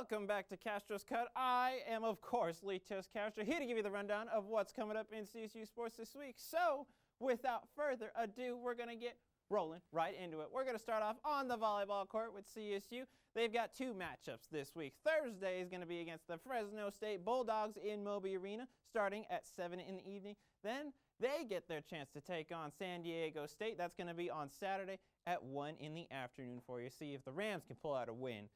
Welcome back to Castro's Cut. I am, of course, Litos Castro, here to give you the rundown of what's coming up in CSU Sports this week. So, without further ado, we're going to get rolling right into it. We're going to start off on the volleyball court with CSU. They've got two matchups this week. Thursday is going to be against the Fresno State Bulldogs in Moby Arena, starting at 7 in the evening. Then they get their chance to take on San Diego State. That's going to be on Saturday at 1 in the afternoon for you. See if the Rams can pull out a win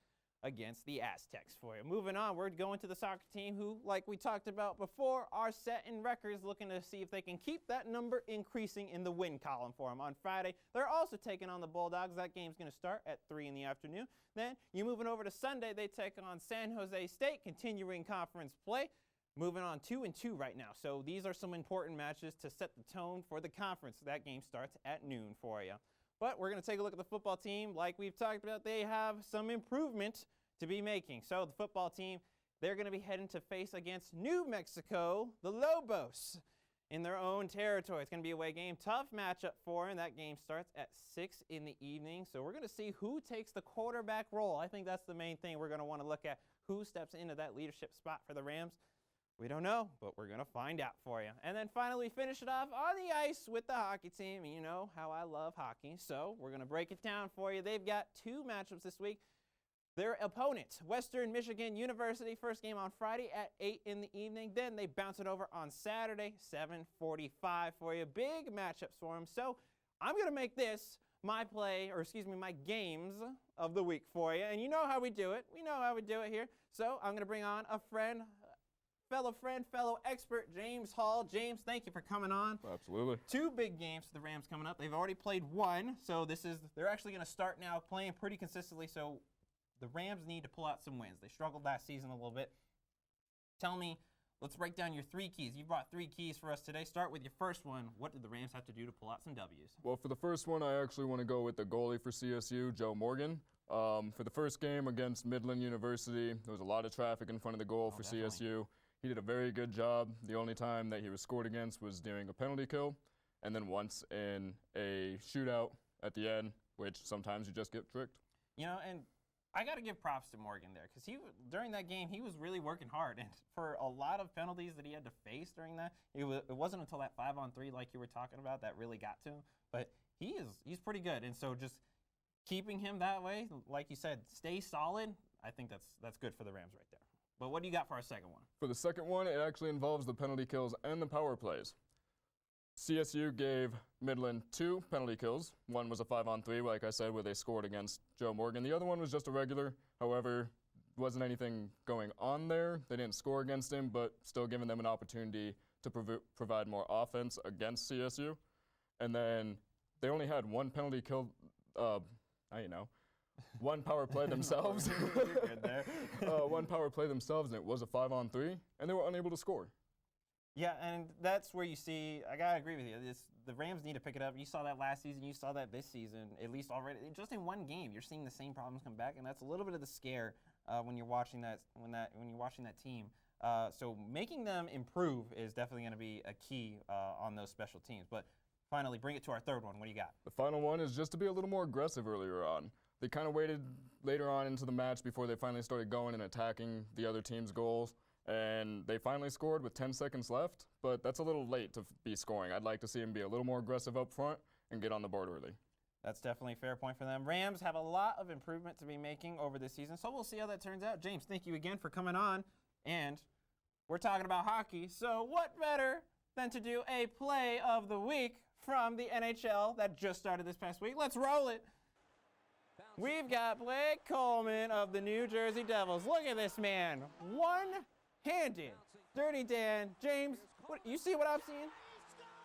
against the Aztecs for you. Moving on, we're going to the soccer team who, like we talked about before, are setting records, looking to see if they can keep that number increasing in the win column for them. On Friday, they're also taking on the Bulldogs. That game's going to start at 3 in the afternoon. Then, you're moving over to Sunday, they take on San Jose State, continuing conference play. Moving on 2-2 right now. So these are some important matches to set the tone for the conference. That game starts at noon for you. But we're going to take a look at the football team. Like we've talked about, they have some improvement to be making. So the football team, they're going to be heading to face against New Mexico, the Lobos, in their own territory. It's going to be a away game. Tough matchup for them. That game starts at 6 in the evening. So we're going to see who takes the quarterback role. I think that's the main thing we're going to want to look at. Who steps into that leadership spot for the Rams? We don't know, but we're going to find out for you. And then finally finish it off on the ice with the hockey team. You know how I love hockey, so we're going to break it down for you. They've got two matchups this week. Their opponent, Western Michigan University, first game on Friday at 8 in the evening. Then they bounce it over on Saturday, 7:45 for you. Big matchups for them. So I'm going to make this my games of the week for you. And you know how we do it. We know how we do it here. So I'm going to bring on a fellow expert, James Hall. James, thank you for coming on. Absolutely. Two big games for the Rams coming up. They've already played one, so they're actually going to start now playing pretty consistently, so the Rams need to pull out some wins. They struggled last season a little bit. Tell me, let's break down your three keys. You brought three keys for us today. Start with your first one. What did the Rams have to do to pull out some W's? Well, for the first one, I actually want to go with the goalie for CSU, Joe Morgan. For the first game against Midland University, there was a lot of traffic in front of the goal for definitely. CSU. He did a very good job. The only time that he was scored against was during a penalty kill, and then once in a shootout at the end, which sometimes you just get tricked. You know, and I got to give props to Morgan there, because during that game, he was really working hard. And for a lot of penalties that he had to face during that, it wasn't until that 5-on-3, like you were talking about, that really got to him. But he's pretty good. And so just keeping him that way, like you said, stay solid, I think that's good for the Rams right there. But what do you got for our second one? For the second one, it actually involves the penalty kills and the power plays. CSU gave Midland 2 penalty kills. One was a 5-on-3, like I said, where they scored against Joe Morgan. The other one was just a regular. However, wasn't anything going on there. They didn't score against him, but still giving them an opportunity to provide more offense against CSU. And then they only had one penalty kill, one power play themselves. You're good there. One power play themselves, and it was a 5-on-3, and they were unable to score. Yeah, and that's where you see, I got to agree with you, the Rams need to pick it up. You saw that last season, you saw that this season, at least already. Just in one game, you're seeing the same problems come back, and that's a little bit of the scare when you're watching that team. So making them improve is definitely going to be a key on those special teams. But finally, bring it to our third one. What do you got? The final one is just to be a little more aggressive earlier on. They kind of waited later on into the match before they finally started going and attacking the other team's goals. And they finally scored with 10 seconds left, but that's a little late to be scoring. I'd like to see them be a little more aggressive up front and get on the board early. That's definitely a fair point for them. Rams have a lot of improvement to be making over this season, so we'll see how that turns out. James, thank you again for coming on. And we're talking about hockey, so what better than to do a play of the week from the NHL that just started this past week? Let's roll it. We've got Blake Coleman of the New Jersey Devils. Look at this man. One-handed. Dirty Dan. James, you see what I'm seeing?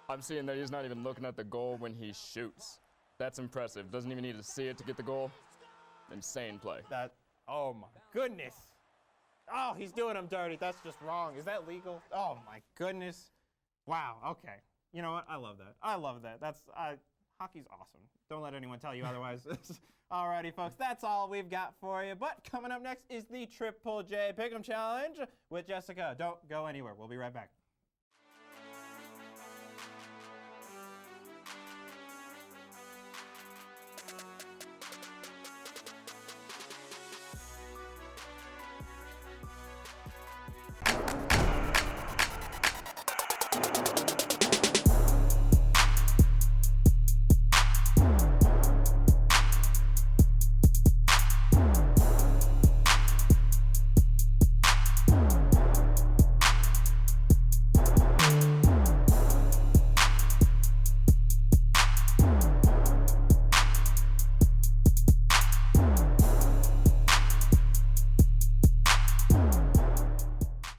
I'm seeing that he's not even looking at the goal when he shoots. That's impressive. Doesn't even need to see it to get the goal. Insane play. Oh my goodness. Oh, he's doing him dirty. That's just wrong. Is that legal? Oh my goodness. Wow, okay. You know what? I love that. I love that. Hockey's awesome. Don't let anyone tell you otherwise. Alrighty, folks, that's all we've got for you. But coming up next is the Triple J Pick'em Challenge with Jessica. Don't go anywhere. We'll be right back.